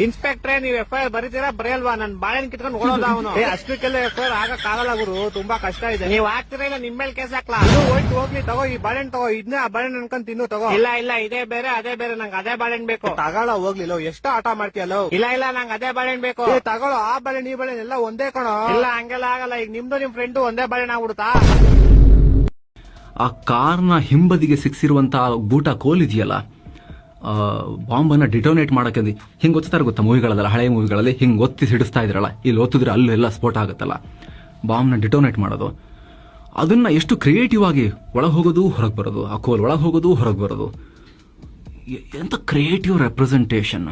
ಇನ್ಸ್ಪೆಕ್ಟ್ರೆ ನೀವ್ FIR ಬರೀತೀರಾ ಬರೆಯಲ್ವಾ? ನನ್ ಬಾಳೆಹಣ್ಣು ಕಿತ್ಕೊಂಡು ಓಡೋದ ಅವನು. ಅಷ್ಟಕ್ಕೆಲ್ಲ FIR ಆಗಕ್ಕಾಗಲ್ಲ ಗುರು, ತುಂಬಾ ಕಷ್ಟ ಇದೆ. ನೀವ್ ಹಾಕ್ತಿರ ಇಲ್ಲ ನಿಮ್ ಮೇಲೆ ಕೇಸ್ ಹಾಕ್ಲಾ? ಹೋಯ್ತು ಹೋಗ್ಲಿ, ತಗೋ ಈ ಬಾಳೆಹಣ್ಣು ತಗೋ, ಇದನ್ನ ಆ ಬಾಳೆಹಣ್ಣು ಅನ್ಕೊಂಡ್ ತಿನ್ನು ತಗೋ. ಇಲ್ಲ ಇಲ್ಲ, ಇದೇ ಬೇರೆ ಅದೇ ಬೇರೆ, ನಂಗೆ ಅದೇ ಬಾಳೆಹಣ್ಣು ಬೇಕು. ತಗೊಳ್ಳೋ ಹೋಗ್ಲಿಲ್ಲ, ಎಷ್ಟು ಆಟ ಮಾಡ್ತೀಯಲ್ಲ? ಇಲ್ಲ ಇಲ್ಲ, ನಂಗೆ ಅದೇ ಬಾಳೆಹಣ್ಣು ಬೇಕು. ತಗೊಳ್ಳೋ, ಆ ಬಾಳೆಹಣ್ಣು ಈ ಬಾಳೆಹಣ್ಣು ಎಲ್ಲ ಒಂದೇ ಕಣೋ. ಇಲ್ಲ ಹಂಗೆಲ್ಲ ಆಗಲ್ಲ, ಈಗ ನಿಮ್ದು ನಿಮ್ ಫ್ರೆಂಡು ಒಂದೇ ಬಾಳೆಹಣ್ಣು ಆಗ್ಬಿಡುತ್ತಾ? ಆ ಕಾರ್ನ ಹಿಂಬದಿಗೆ ಸಿಕ್ಸಿರುವಂತಹ ಬೂಟ ಕೋಲ್ ಇದೆಯಲ್ಲ, ಬಾಂಬನ್ನ ಡಿಟೋನೇಟ್ ಮಾಡಕ್ಕೆ ಹಿಂಗೆ ಒತ್ತಾರೆ ಗೊತ್ತಾ ಮೂವಿಗಳಲ್ಲ, ಹಳೆಯ ಮೂವಿಗಳಲ್ಲಿ ಹಿಂಗೆ ಒತ್ತಿ ಸಿಡಿಸ್ತಾ ಇದ್ರಲ್ಲ, ಇಲ್ಲಿ ಒತ್ತಿದ್ರೆ ಅಲ್ಲೂ ಎಲ್ಲ ಸ್ಫೋಟ ಆಗುತ್ತಲ್ಲ, ಬಾಂಬ್ನ ಡಿಟೋನೇಟ್ ಮಾಡೋದು. ಅದನ್ನ ಎಷ್ಟು ಕ್ರಿಯೇಟಿವ್ ಆಗಿ ಒಳಗೆ ಹೋಗೋದು ಹೊರಗೆ ಬರೋದು, ಆ ಕೋಲ್ ಒಳಗೆ ಹೋಗೋದು ಹೊರಗೆ ಬರೋದು, ಎಂತ ಕ್ರಿಯೇಟಿವ್ ರೆಪ್ರೆಸೆಂಟೇಷನ್.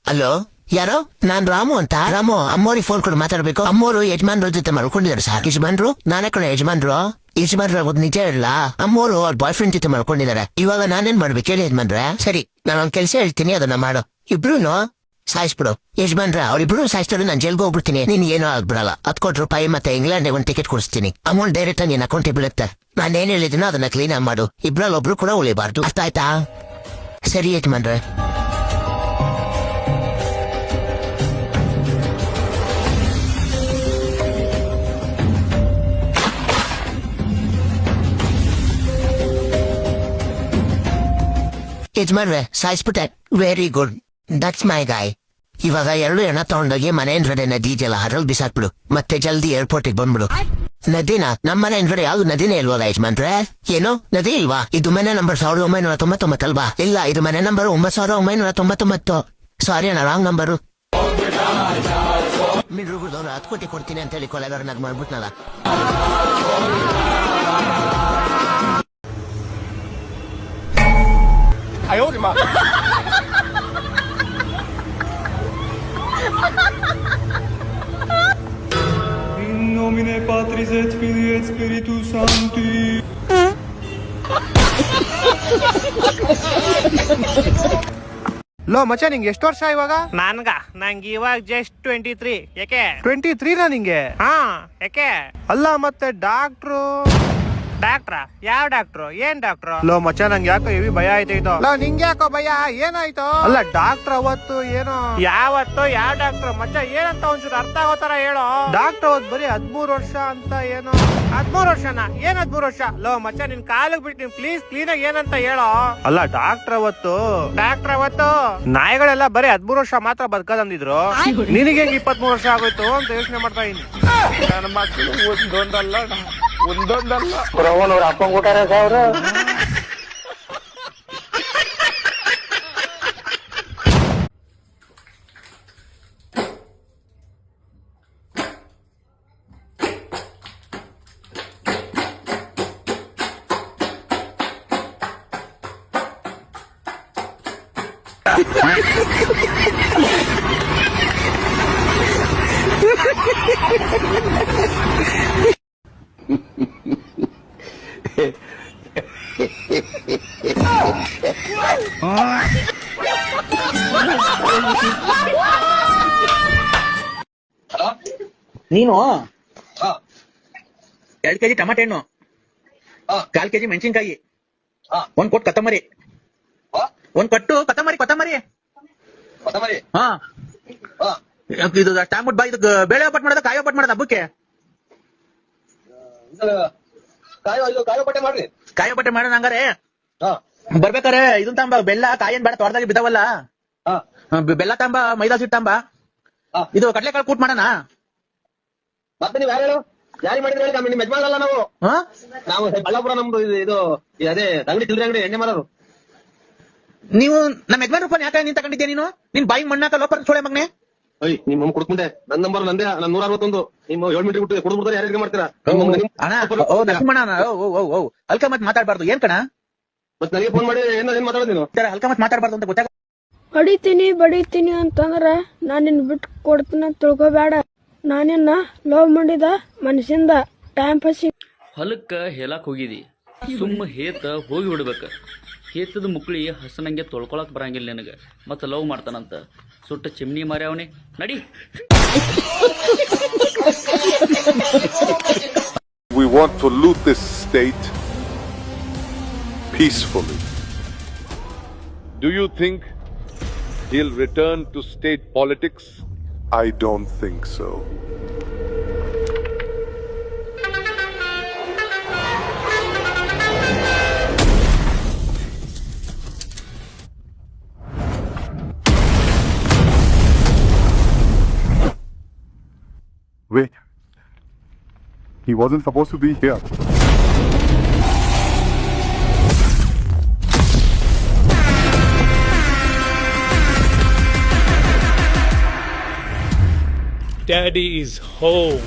ಹಲೋ, ಯಾರೋ? ನಾನ್ ರಾಮು ಅಂತ. ರಾಮು, ಅಮ್ಮೋರಿಗೆ ಫೋನ್ ಕೊಡು, ಮಾತಾಡ್ಬೇಕು. ಅಮ್ಮೋರು ಯಜಮಾನ್ರ ಜೊತೆ ಮಲ್ಕೊಂಡಿದ್ದಾರೆ ಸರ್. ಯಜಮಾನ್ರು ನಾನೇ ಕಣ ಯಜಮಾನ್ರು. ಒಂದು ನಿಜ ಇಲ್ಲ, ಅಮ್ಮೋರು ಅವ್ರ ಬಾಯ್ ಫ್ರೆಂಡ್ ಜೊತೆ ಮಲ್ಕೊಂಡಿದ್ದಾರೆ. ಇವಾಗ ನಾನೇನ್ ಮಾಡ್ಬೇಕು ಹೇಳಿ ಯಜಮಾನ್ರೆ? ಸರಿ, ನಾನೊಂದ್ ಕೆಲಸ ಹೇಳ್ತೀನಿ, ಅದನ್ನ ಮಾಡು. ಇಬ್ರು ಸಾಯಿಸ್ಬಿಡು ಯಜಮಾನ್ರ. ಅವ್ರಿಬ್ರು ಸಾಯಿಸ್ತಾರೆ, ನಾನು ಜೈಲ್ಗೆ ಹೋಗ್ಬಿಡ್ತೀನಿ. ನೀನ್ ಏನೋ ಆಗ್ಬಿಡಲ್ಲ. ₹10 ಮತ್ತೆ ಇಂಗ್ಲೆಂಡ್ ಒಂದು ಟಿಕೆಟ್ ಕೊಡಿಸ್ತೀನಿ. ಅಮೌಂಟ್ ಡೈರೆಕ್ಟ್ ನಿನ್ನ ಅಕೌಂಟ್ ಬೀಳುತ್ತೆ. ನಾನೇನ್ ಹೇಳಿದಿನೋ ಅದನ್ನ ಕ್ಲೀನ್ ಆಗಿ ಮಾಡು. ಇಬ್ರಲ್ಲಿ ಒಬ್ರು ಕೂಡ ಉಳಿಬಾರ್ದು, ಅರ್ಥ ಆಯ್ತಾ? ಸರಿ ಯಜಮಾನ್ರೆ. ಯಜಮಾನ್ರೆ ಸಾಯಿಸ್ಬಿಟ್ಟೆ. Very good, that's my guy. ಇವಾಗ 2 ಎಣ ತಗೊಂಡೋಗಿ ಮನೆ ಹಿಂದ್ಗಡೆ ನದಿ ಇದೆಯಲ್ಲ, ಅದ್ರಲ್ಲಿ ಬಿಸಾಕ್ಬಿಡು. ಮತ್ತೆ ಜಲ್ದಿ ಏರ್ಪೋರ್ಟಿಗೆ ಬಂದ್ಬಿಡು. ನದಿನ? ನಮ್ಮ ಮನೆ ಹಿಂದ್ಗಡೆ ಯಾವ್ದು ನದಿನೇ ಇಲ್ವಲ್ಲ ಯಜಮಾನ್ರೆ? ಏನು ನದಿ ಇಲ್ವಾ? ಇದು ಮನೆ ನಂಬರ್ 1999 ಅಲ್ವಾ? ಇಲ್ಲ, ಇದು ಮನೆ ನಂಬರ್ 9999. ಸಾರಿ ಅಣ್ಣ, ರಾಂಗ್ ನಂಬರು. ಮಿಡ್ರುಗುದವ್ರು 10 ಕೋಟಿ ಕೊಡ್ತೀನಿ ಅಂತ ಹೇಳಿ ಕೊಲೆಗಾರನಾಗ ಮಾಡ್ಬಿಟ್ನಲ್ಲ. In nomine Patris et Filii et Spiritus Sancti. Low ಮಚ್ಚ, ನಿಂಗೆ ಎಷ್ಟು ವರ್ಷ ಇವಾಗ? ನಂಗೆ ಇವಾಗ ಜಸ್ಟ್ 23. ಯಾಕೆ 23 ನಿಂಗೆ? ಹಾ, ಯಾಕೆ? ಅಲ್ಲ ಮತ್ತೆ ಡಾಕ್ಟ್ರು ಯಾವ ಡಾಕ್ಟ್ರು? ಏನ್ ಡಾಕ್ಟ್ರು? ಲೋ ಮಚ್ಚ, ನಂಗೆ ಯಾಕೋ ಹೆವಿ ಭಯ ಆಯ್ತಾಯ್ತು. ನಿಂಗೆ ಯಾಕೋ ಭಯ? ಏನಾಯ್ತು? ಅಲ್ಲ ಡಾಕ್ಟರ್ ಅವತ್ತು ಏನೋ ಯಾವತ್ತು ಯಾವ ಡಾಕ್ಟ್ರು ಮಚ್ಚ? ಏನಂತ ಒಂಚೂರು ಅರ್ಥ ಆಗೋತರ ಹೇಳೋ. ಡಾಕ್ಟರ್ ಅವತ್ತು ಬರೀ 13 ವರ್ಷ ಅಂತ ಏನೋ. 13 ವರ್ಷನಾ? ಏನ್ 13 ವರ್ಷ? ಲೋ ಮಚ್ಚ, ನಿನ್ ಕಾಲಿಗೆ ಬಿಡ್ತೀನಿ ಪ್ಲೀಸ್, ಕ್ಲೀನ್ ಆಗಿ ಏನಂತ ಹೇಳೋ. ಅಲ್ಲ ಡಾಕ್ಟರ್ ಅವತ್ತು ನಾಯಿಗಳೆಲ್ಲ ಬರೀ 13 ವರ್ಷ ಮಾತ್ರ ಬದುಕದಂದಿದ್ರು, ನಿನಗೆ 23 ವರ್ಷ ಆಗೋಯ್ತು ಅಂತ ಯೋಚನೆ ಮಾಡ್ತಾ ಇದ್ದೀನಿ. ನನ್ನ ಮಕ್ಕಳು ಒಂದೊಂದಲ್ಲ ಅವ್ರ ಅಪ್ಪಂಗ್ ಕೊಟ್ಟಾರ ಸಾವಿರ. ನೀನು 2 kg ಟಮಾಟೆ ಹಣ್ಣು, 1/4 kg ಮೆಣಸಿನ್ಕಾಯಿ, 1 ಕೊಟ್ಟು ಕೊತ್ತಂಬರಿ, 1 ಕಟ್ಟು ಕೊತ್ತಂಬರಿ. ಹಾ, ಇದು ಅಷ್ಟಾಗ್ಬಿಟ್ಟು ಬಾ. ಇದು ಬೇಳೆ ಒಬ್ಬಟ್ಟು ಮಾಡೋದ ಕಾಯಿ ಒಬ್ಬಟ್ಟು ಮಾಡೋದ ಹಬ್ಬಕ್ಕೆ? ಕಾಯಿ ಒಬ್ಬಟ್ಟೆ ಮಾಡೋಣ. ಹಂಗಾರೆ ಬರ್ಬೇಕಾರೆ ಇದನ್ ತಾಂಬ, ಬೆಲ್ಲ ಕಾಯಿ ಬೇಡ, ತೋಟದಾಗಿ ಬಿದ್ದಾವಲ್ಲ, ಬೆಲ್ಲ ತಾಂಬ, ಮೈದಾ ಸಿಟ್ಟು ತಾಂಬ. ಇದು ಕಡ್ಲೆಕಾಳು ಕೂಟ್ ಮಾಡೋಣ. ಮತ್ತೆ ನೀವ್ ಯಾರು ಹೇಳು? ಯಾರಿ ಮಾಡಿದ್ರೆ ಹೇಳಿ, ನಿಮ್ ಯಜಮಾನಲ್ಲ ನಾವು. ನಾವು ಬಳ್ಳಾಪುರ, ನಮ್ದು ಇದು ಅದೇ ಅಂಗಡಿ, ಚಿಲ್ಲರೆ ಅಂಗಡಿ, ಎಣ್ಣೆ ಮಾರೋರು. ನೀವು ನಮ್ಮ ಯಜಮಾನ್ ರೂಪಾಯಿ ಯಾಕೆ ನೀನ್ ತಗೊಂಡಿದ್ಯಾ? ನೀನು ನಿನ್ ಬಾಯಿ ಮಣ್ಣಾಕ ಲೋಪರ್ ಸೋಳೆ ಮಗನೆ. ನಿಮ್ ಮಮ್ಮ ಕುಡ್ಕೊಂಡೆ. ನನ್ನ ನಂಬರ್ ನಂದೇ, ನಾನು 161. ನಿಮ್ಮ 7 ಮೀಟರ್ ಬಿಟ್ಟು ಕುಡಿದ್ಬಿಡ್ತಾರೆ, ಯಾರಿಗೆ ಮಾಡ್ತೀರಾ? ಅಲ್ಕ ಮತ್ ಮಾತಾಡ್ಬಾರ್ದು. ಏನ್ ಕಣ? ಮತ್ತೆ ನನಗೆ ಫೋನ್ ಮಾಡಿ ಏನ್ ಮಾತಾಡೋದು ನೀನು? ಅಲ್ಕ ಮತ್ ಮಾತಾಡ್ಬಾರ್ದು ಅಂತ ಗೊತ್ತಾಗ ಬಡಿತೀನಿ ಅಂತಂದ್ರ ನಾನಿನ್ ಬಿಟ್ಟು ಕೊಡ್ತೀನಿ ಅಂತ ತಿಳ್ಕೊಬೇಡ. ನಾನಿನ್ನ ಲವ್ ಮಾಡಿದ ಮನಸ್ಸಿಂದ ಟೈಮ್ ಪಾಸಿಂಗ್. ಹೊಲಕ್ಕೆ ಹೇಳಕ್ ಹೋಗಿದಿ, ಸುಮ್ಮ ಹೇತ ಹೋಗಿ ಬಿಡ್ಬೇಕು. ಹೇತದ ಮುಕ್ಳಿ ಹಸನಂಗೆ ತೊಳ್ಕೊಳಕ್ ಬರಂಗಿಲ್ಲ ನಿನಗೆ, ಮತ್ತೆ ಲವ್ ಮಾಡ್ತಾನಂತ ಸುಟ್ಟ ಚಿಮ್ನಿ ಮಾರ್ಯಾವನಿ ನಡಿ. We want to loot this state peacefully. Do you think he'll return to state politics? I don't think so. Wait. He wasn't supposed to be here. Daddy is home.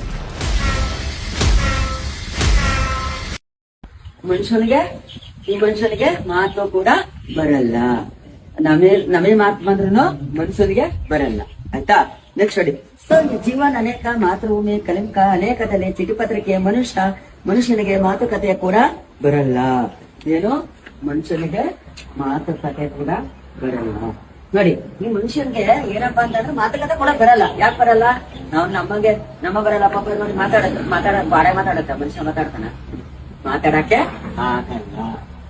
ಈ ಮನುಷ್ಯನಿಗೆ ಮಾತು ಕೂಡ ಬರಲ್ಲ. ನಮಗೆ ಮಾತು ಬಂದ್ರು ಮನುಷ್ಯನಿಗೆ ಬರಲ್ಲ. ಆಯ್ತಾ? ನೆಕ್ಸ್ಟ್ ನೋಡಿ. ಸೊ ಜೀವನ ಅನೇಕ ಮಾತೃಭೂಮಿ ಕಲಿಂಕ ಅನೇಕದಲ್ಲಿ ಚಿಟಿಪತ್ರಿಕೆ ಮನುಷ್ಯನಿಗೆ ಮಾತುಕತೆ ಕೂಡ ಬರಲ್ಲ. ಏನು? ಮನುಷ್ಯನಿಗೆ ಮಾತುಕತೆ ಕೂಡ ಬರಲ್ಲ. ನೋಡಿ, ಈ ಮನುಷ್ಯನ್ಗೆ ಏನಪ್ಪಾ ಅಂತಂದ್ರೆ ಮಾತುಕತೆ ಕೂಡ ಬರಲ್ಲ. ಯಾಕೆ ಬರಲ್ಲ? ನಾವು ನಮ್ಮ ಬರಲ್ಲ. ಪಾಪ ನೋಡಿ ಬಾಳೆ ಮಾತಾಡತ್ತ ಮನುಷ್ಯ ಮಾತಾಡ್ತಾನ, ಮಾತಾಡಕ್ಕೆ ಆಗಲ್ಲ.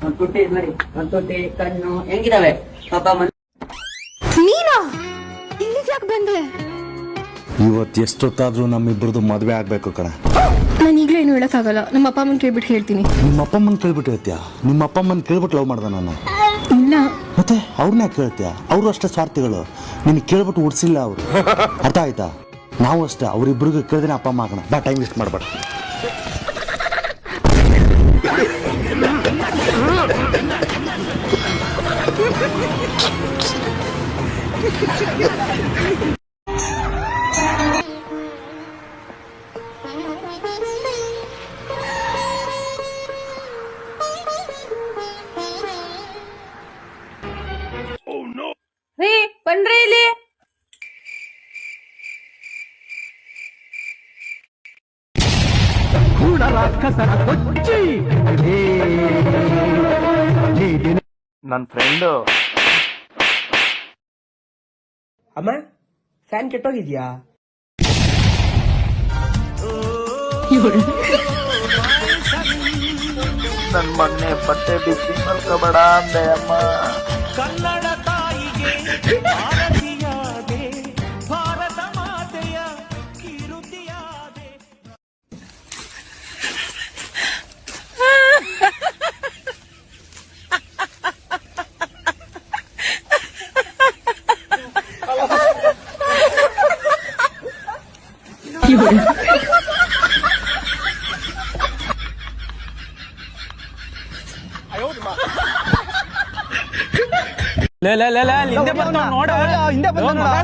ಒಂದ್ ತುಟ್ಟಿ ನೋಡಿ, ಒಂದ್ ತುಟ್ಟಿ ಕಣ್ಣು ಹೆಂಗಿದಾವೆ ಪಾಪ. ನೀನಾ ಇಲ್ಲಿಗೆ ಯಾಕೆ ಬಂದೆ? ಇವತ್ತು ಎಷ್ಟೊತ್ತಾದ್ರೂ ನಮ್ಮಿಬ್ಬರದು ಮದುವೆ ಆಗ್ಬೇಕು ಕಣ. ನಾನು ಈಗಲೇ ಏನು ಹೇಳಕ್ಕಾಗಲ್ಲ. ನಮ್ಮ ಅಪ್ಪ ಅಮ್ಮನ ಕೇಳ್ಬಿಟ್ಟು ಹೇಳ್ತೀನಿ. ನಿಮ್ಮ ಅಪ್ಪ ಅಮ್ಮನ ಕೇಳ್ಬಿಟ್ಟು ಹೇಳ್ತೀಯ? ನಿಮ್ಮ ಅಪ್ಪ ಅಮ್ಮನ ಕೇಳ್ಬಿಟ್ಟು ಲವ್ ಮಾಡ್ದ ನಾನು? ಇಲ್ಲ. ಮತ್ತೆ ಅವ್ರನ್ನ ಕೇಳ್ತೀಯ? ಅವರು ಅಷ್ಟೇ ಸ್ವಾರ್ಥಿಗಳು, ನಿನ್ ಕೇಳ್ಬಿಟ್ಟು ಉಡ್ಸಿಲ್ಲ ಅವರು. ಅರ್ಥ ಆಯ್ತಾ? ನಾವು ಅಷ್ಟೇ, ಅವ್ರಿಬ್ರಿಗೂ ಕೇಳಿದ್ರೆ ಅಪ್ಪ ಅಮ್ಮ ಆಗೋಣ. ಬಾ, ಟೈಮ್ ವೇಸ್ಟ್ ಮಾಡಬೇಡ. ರೀ ಬನ್ರಿ ಇಲ್ಲಿ. ನನ್ನ ಫ್ರೆಂಡು. ಅಮ್ಮ ಫ್ಯಾನ್ ಕೆಟ್ಟೋಗಿದ್ಯಾ? ನನ್ನ ಮೊನ್ನೆ ಬಟ್ಟೆ ಬಿಸಿ ಮಲ್ಕೋಬೇಡ ಅಂದೆ ಅಮ್ಮ. ಕನ್ನಡ ತಾಯಿಗೆ ಭಾರತೀಯಾದೆ, ಭಾರತ ಮಾತೆಯ ಕಿರುತಿಯಾದೆ.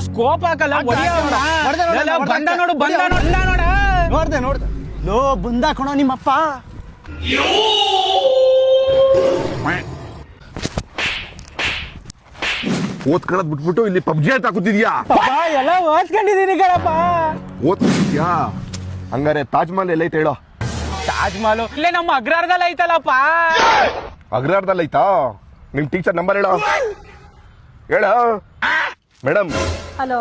ಸ್ಕೋಪ್ ಹಾಕಲ್ಲ. ನೋಡ್ದೆ ಲೋ ಬಂದ ಕಣೋ ನಿಮ್ಮಪ್ಪ. ಓದ್ಕೊಳ್ಳೋದ್ ಬಿಟ್ಬಿಟ್ಟು ಇಲ್ಲಿ ಪಬ್ಜಿ ಅಂತ ಕೂತಿದ್ಯಾ? ಎಲ್ಲ ಓದ್ಕೊಂಡಿದೀನಿ ಕಣಪ್ಪ. ಓದ್ತಿದ್ಯಾ? ಹಂಗಾರೆ ತಾಜ್ ಮಹಲ್ ಎಲ್ಲೈತೆ ಹೇಳೋ? ತಾಜ್ ಮಹಲ್ ಇಲ್ಲೇ ನಮ್ಮ ಅಗ್ರಹಾರದಲ್ಲಿ ಐತಲ್ಲಪ್ಪ. ಅಗ್ರಹಾರದಲ್ಲಿ ಐತಾ? ನಿಮ್ ಟೀಚರ್ ನಂಬರ್ ಹೇಳೋ. ಹೇಳೋ ಮೇಡಮ್. ಹಲೋ,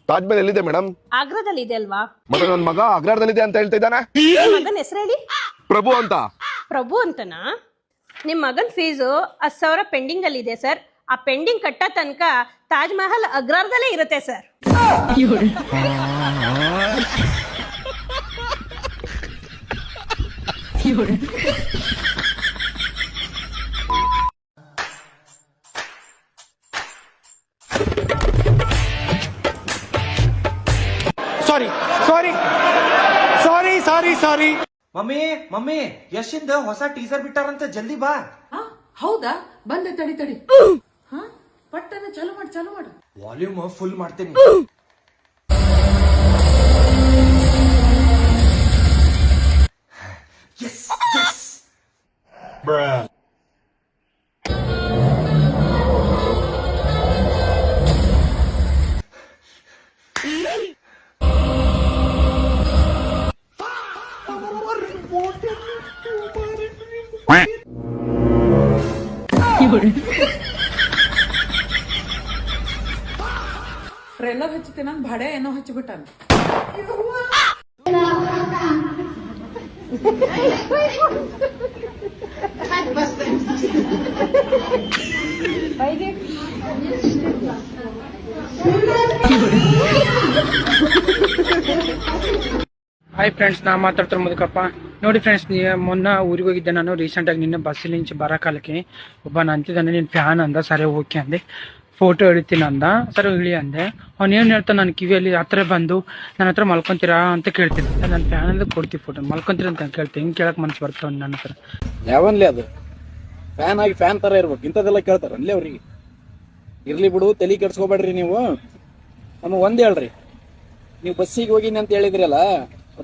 ತಾಜ್ ಮಹಲ್ ಎಲ್ಲಿದೆ ಮೇಡಮ್? ಆಗ್ರಾದಲ್ಲಿ ಇದೆ ಅಲ್ವಾ? ಮತ್ತೆ ನನ್ನ ಮಗ ಅಗ್ರಹಾರದಲ್ಲಿದೆ ಅಂತ ಹೇಳ್ತಾ ಇದ್ದಾನೆ. ಮಗನ ಹೆಸರು ಹೇಳಿ. ಪ್ರಭು ಅಂತ. ಪ್ರಭು ಅಂತನಾ? ನಿಮ್ ಮಗನ್ ಫೀಸು 10,000 ಪೆಂಡಿಂಗ್ ಅಲ್ಲಿ ಇದೆ ಸರ್. ಆ ಪೆಂಡಿಂಗ್ ಕಟ್ಟ ತನಕ ತಾಜ್ ಮಹಲ್ ಅಗ್ರಹಾರದಲ್ಲೇ ಇರುತ್ತೆ ಸರ್. ಸಾರಿ. ಮಮ್ಮಿ ಯಶಿಂದ ಹೊಸ ಟೀಸರ್ ಬಿಟ್ಟಾರಂತ, ಜಲ್ದಿ ಬಾ. ಹೌದಾ? ಬಂದೆ, ತಡಿ. ಪಟ್ಟನ ಚಾಲು ಮಾಡು. ವಾಲ್ಯೂಮ್ ಫುಲ್ ಮಾಡ್ತೇನೆ. ಟ್ರೇಲರ್ ಹಚ್ಚುತ್ತೇನ ಭಾಡೆ ಏನೋ ಹಚ್ಚಿಬಿಟ್ಟಾನ. ಹಾಯ್ ಫ್ರೆಂಡ್ಸ್, ನಾ ಮಾತಾಡ್ತಾರೆ ಮುದುಕಪ್ಪ. ನೋಡಿ ಫ್ರೆಂಡ್ಸ್, ಮೊನ್ನೆ ಊರಿಗೆ ಹೋಗಿದ್ದೆ ನಾನು ರೀಸೆಂಟಾಗಿ. ನಿನ್ನೆ ಬಸ್ಸಲ್ಲಿ ನಿಂಚೆ ಬರೋ ಕಾಲಕ್ಕೆ ಒಬ್ಬ ಅಂತಿದ್ದಾನೆ, ನಿನ್ನ ಫ್ಯಾನ್ ಅಂದ. ಸರಿ ಓಕೆ ಅಂದೆ, ಫೋಟೋ ಹಿಡಿತೀನಿ ಅಂದ. ಸರಿ ಇಳಿ ಅಂದೆ. ಅವ್ನು ಏನು ಹೇಳ್ತಾನೆ, ನನ್ನ ಕಿವಿಯಲ್ಲಿ ಹತ್ರ ಬಂದು ನನ್ನ ಹತ್ರ ಮಲ್ಕೊಂತೀರಾ ಅಂತ ಕೇಳ್ತೀನಿ. ನನ್ನ ಫ್ಯಾನ್ ಅಂದ್ರೆ ಕೊಡ್ತೀವಿ ಫೋಟೋ, ಮಲ್ಕೊಂತೀರ ಅಂತ ಕೇಳ್ತೀನಿ. ಹಿಂಗೆ ಕೇಳಕ್ಕೆ ಮನ್ಸು ಬರ್ತಾವ ನನ್ನ ಹತ್ರ. ಯಾವನ್ಲಿ ಅದು ಫ್ಯಾನ್ ಆಗಿ ಫ್ಯಾನ್ ತರ ಇರ್ಬೇಕು, ಇಂಥದ್ದೆಲ್ಲ ಕೇಳ್ತಾರ ಅಲ್ಲೇ ಅವ್ರಿಗೆ. ಇರ್ಲಿ ಬಿಡು, ತಲೆ ಕೆಡ್ಸ್ಕೊಬೇಡ್ರಿ ನೀವು. ನಮಗೆ ಒಂದ್ ಹೇಳ್ರಿ, ನೀವು ಬಸ್ಸಿಗೆ ಹೋಗಿನಿ ಅಂತ ಹೇಳಿದ್ರಲ್ಲ,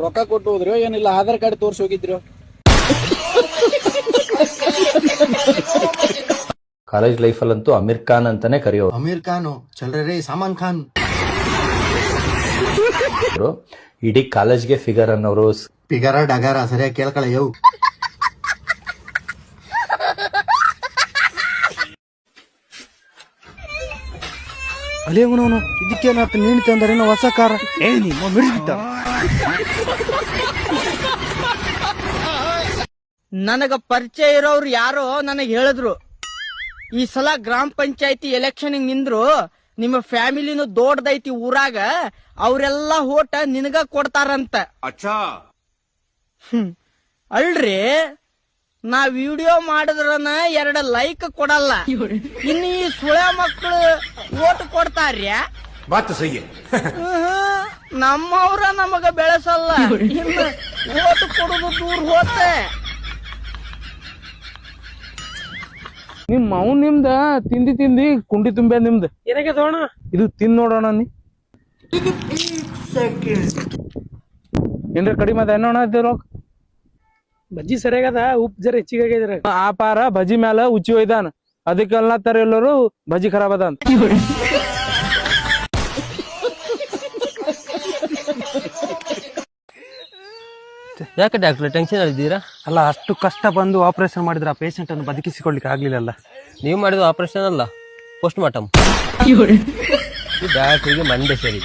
ರೊಕ್ಕ ಕೊಟ್ಟು ಹೋದ್ರೋ ಏನಿಲ್ಲ ಆಧಾರ್ ಕಾರ್ಡ್ ತೋರ್ಸಿ ಹೋಗಿದ್ರೋ? ಕಾಲೇಜ್ ಲೈಫಲ್ಲಂತೂ ಅಮೀರ್ ಖಾನ್ ಅಂತಾನೆ ಕರೆಯೋರು. ಅಮೀರ್ ಖಾನ್ ಚಲ್ರೆ ಸಲ್ಮಾನ್ ಖಾನ್. ಇಡೀ ಕಾಲೇಜ್ಗೆ ಫಿಗರ್ ಅನ್ನೋರು. ಪಿಗರ ಡಗರ ಸರಿಯಾಗಿ ಕೇಳ್ಕಳ ಯವ್. ಅಲೇವನವನು ಇದಕ್ಕೇನಾತ ನೀನು ತಂದರೇನೋ ಹೊಸ ಕಾರ. ನಿಮ್ಮ ಮಿಡಿಬಿಟ್ಟ. ನನಗ ಪರಿಚಯ ಇರೋರು ಯಾರೋ ನನಗೆ ಹೇಳಿದ್ರು, ಈ ಸಲ ಗ್ರಾಮ ಪಂಚಾಯತಿ ಎಲೆಕ್ಷನ್ ನಿಂದ್ರು, ನಿಮ್ಮ ಫ್ಯಾಮಿಲಿನೂ ದೊಡ್ಡದೈತಿ ಊರಾಗ, ಅವರೆಲ್ಲ ಓಟ ನಿನಗ ಕೊಡ್ತಾರಂತ. ಅಲ್ರಿ, ನಾ ವಿಡಿಯೋ ಮಾಡಿದ್ರನ 2 ಲೈಕ್ ಕೊಡಲ್ಲ, ಇನ್ನು ಈ ಸುಳೆ ಮಕ್ಕಳು ಓಟ್ ಕೊಡ್ತಾರ್ಯ. ನಮ್ಮವ್ರ ನಮಗ ಬೆಳೆಸಲ್ಲ, ಇನ್ನು ಓಟ್ ಕೊಡೋದು ದೂರ ಹೋತೆ. ನಿಮ್ ನಿಮ್ದ ತಿಂದಿ ಕುಂಡಿ ತುಂಬೆ ನಿಮ್ದು ಏನಾಗೆ ತಗೋಣ. ಇದು ತಿನ್ ನೋಡೋಣ. ನೀ ಏನ್ರ ಕಡಿಮೆ ಅದ ಏನೋಣ ಬಜ್ಜಿ ಸರಿಯಾಗದ, ಉಪ್ಪು ಜರ ಹೆಚ್ಚಿಗೆ ಆ ಪಾರ ಬಜ್ಜಿ ಮ್ಯಾಲ ಉಚ್ಚಿ ಒಯ್ದಾನ, ಅದಕ್ಕೆಲ್ಲ ತರ ಎಲ್ಲರೂ ಬಜ್ಜಿ ಖರಾಬ್ ಅದ ಅಂತ. ಯಾಕೆ ಡಾಕ್ಟ್ರೆ ಟೆನ್ಷನ್ ಆಗಿದ್ದೀರಾ? ಅಲ್ಲ, ಅಷ್ಟು ಕಷ್ಟ ಬಂದು ಆಪರೇಷನ್ ಮಾಡಿದ್ರೆ ಆ ಪೇಷಂಟ್ ಅನ್ನು ಬದುಕಿಸಿಕೊಳ್ಳಿಕ್ಕೆ ಆಗ್ಲಿಲ್ಲ. ನೀವು ಮಾಡಿದ ಆಪರೇಷನ್ ಅಲ್ಲ, ಪೋಸ್ಟ್ ಮಾರ್ಟಮ್. ಡಾಕ್ಟ್ರಿಗೆ ಮಂಡೆ ಸರಿ.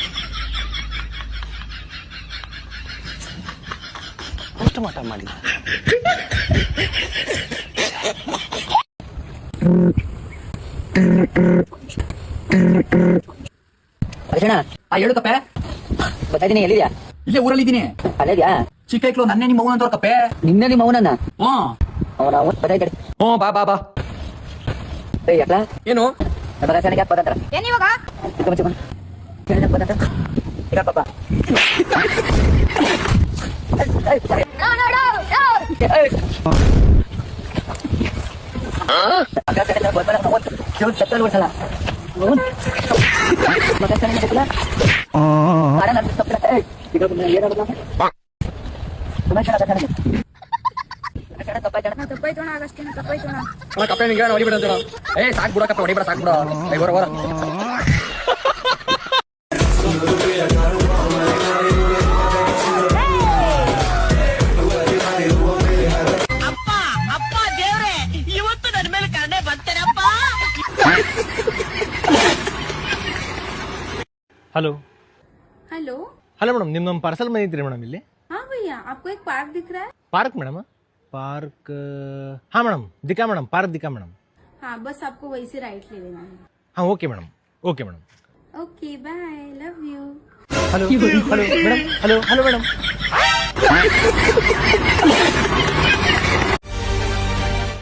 ಪೋಸ್ಟ್ ಮಾರ್ಟಮ್ ಮಾಡಿ ಅರ್ಜುನ, ಹೇಳು ಕಪ್ಪೆ. ಗೊತ್ತಾಯ್ತೀನಿ, ಎಲ್ಲಿದ್ಯಾ? ಇಲ್ಲೇ ಊರಲ್ಲಿ ಇದ್ದೀನಿ. ಅಲ್ಲಿದ್ಯಾ? ಚಿಕ್ಕ ಐಕ್ಲು ನನ್ನೇ ನಿಮ್ಮ ಮೌನ ಅಂತವ್ರ ಕಪ್ಪೆ. ನಿನ್ನೆ ನಿಮ್ಮ ಅವನನ್ನ? ಹ್ಞೂ ಗೊತ್ತಾಯ್ತು. ಬಾ ಬಾ ಬಾ. ಯಾಕಲ ಏನು ಯಾಕೆ ಪದಾರ್ಥ ಪಾಪ ಕಪ್ಪೆ ನಿಂಗೆ ಹೊಡಿಬಿಡ ಅಂತ. ಸಾಕ್ ಬಿಡ ಕಪ್ಪೆ, ಹೊಡಿಬೇಡ, ಸಾಕ್ ಬಿಡ. ಹೊರ हेलो हेलो हेलो मैडम, निम पार्सल ಬಂದಿದ್ರಿ ಮೇಡಮ್ ಇಲ್ಲಿ? हाँ भैया, आपको एक पार्क दिख रहा है? Park madam? पार्क हाँ मैडम, दिखा मैडम, पार्क दिखा मैडम. हाँ, बस आपको वहीं से राइट ले लेना है. हाँ okay madam, okay madam. Okay bye, love you. Hello hello madam, hello hello madam.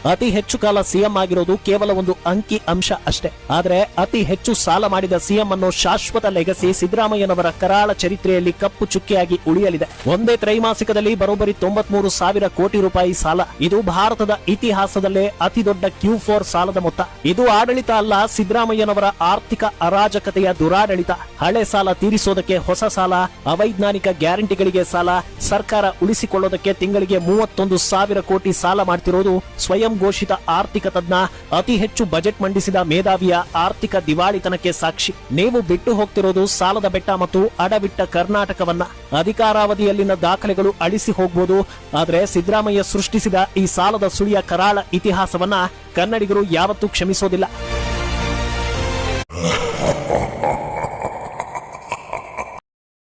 ಅತಿ ಹೆಚ್ಚು ಕಾಲ ಸಿಎಂ ಆಗಿರೋದು ಕೇವಲ ಒಂದು ಅಂಕಿ ಅಂಶ ಅಷ್ಟೇ. ಆದರೆ ಅತಿ ಹೆಚ್ಚು ಸಾಲ ಮಾಡಿದ ಸಿಎಂ ಅನ್ನೋ ಶಾಶ್ವತ ಲೆಗಸಿ ಸಿದ್ದರಾಮಯ್ಯನವರ ಕರಾಳ ಚರಿತ್ರೆಯಲ್ಲಿ ಕಪ್ಪು ಚುಕ್ಕೆಯಾಗಿ ಉಳಿಯಲಿದೆ. ಒಂದೇ ತ್ರೈಮಾಸಿಕದಲ್ಲಿ ಬರೋಬ್ಬರಿ 93,000 ಕೋಟಿ ರೂಪಾಯಿ ಸಾಲ. ಇದು ಭಾರತದ ಇತಿಹಾಸದಲ್ಲೇ ಅತಿ ದೊಡ್ಡ Q4 ಸಾಲದ ಮೊತ್ತ. ಇದು ಆಡಳಿತ ಅಲ್ಲ, ಸಿದ್ದರಾಮಯ್ಯನವರ ಆರ್ಥಿಕ ಅರಾಜಕತೆಯ ದುರಾಡಳಿತ. ಹಳೆ ಸಾಲ ತೀರಿಸೋದಕ್ಕೆ ಹೊಸ ಸಾಲ, ಅವೈಜ್ಞಾನಿಕ ಗ್ಯಾರಂಟಿಗಳಿಗೆ ಸಾಲ, ಸರ್ಕಾರ ಉಳಿಸಿಕೊಳ್ಳೋದಕ್ಕೆ ತಿಂಗಳಿಗೆ 31,000 ಕೋಟಿ ಸಾಲ ಮಾಡ್ತಿರೋದು ಸ್ವಯಂ ಘೋಷಿತ ಆರ್ಥಿಕ ತಜ್ಞ, ಅತಿ ಹೆಚ್ಚು ಬಜೆಟ್ ಮಂಡಿಸಿದ ಮೇಧಾವಿಯ ಆರ್ಥಿಕ ದಿವಾಳಿತನಕ್ಕೆ ಸಾಕ್ಷಿ. ನೀವು ಬಿಟ್ಟು ಹೋಗ್ತಿರೋದು ಸಾಲದ ಬೆಟ್ಟ ಮತ್ತು ಅಡವಿಟ್ಟ ಕರ್ನಾಟಕವನ್ನ. ಅಧಿಕಾರಾವಧಿಯಲ್ಲಿನ ದಾಖಲೆಗಳು ಅಳಿಸಿ ಹೋಗ್ಬೋದು, ಆದ್ರೆ ಸಿದ್ದರಾಮಯ್ಯ ಸೃಷ್ಟಿಸಿದ ಈ ಸಾಲದ ಸುಳಿಯ ಕರಾಳ ಇತಿಹಾಸವನ್ನ ಕನ್ನಡಿಗರು ಯಾವತ್ತೂ ಕ್ಷಮಿಸೋದಿಲ್ಲ.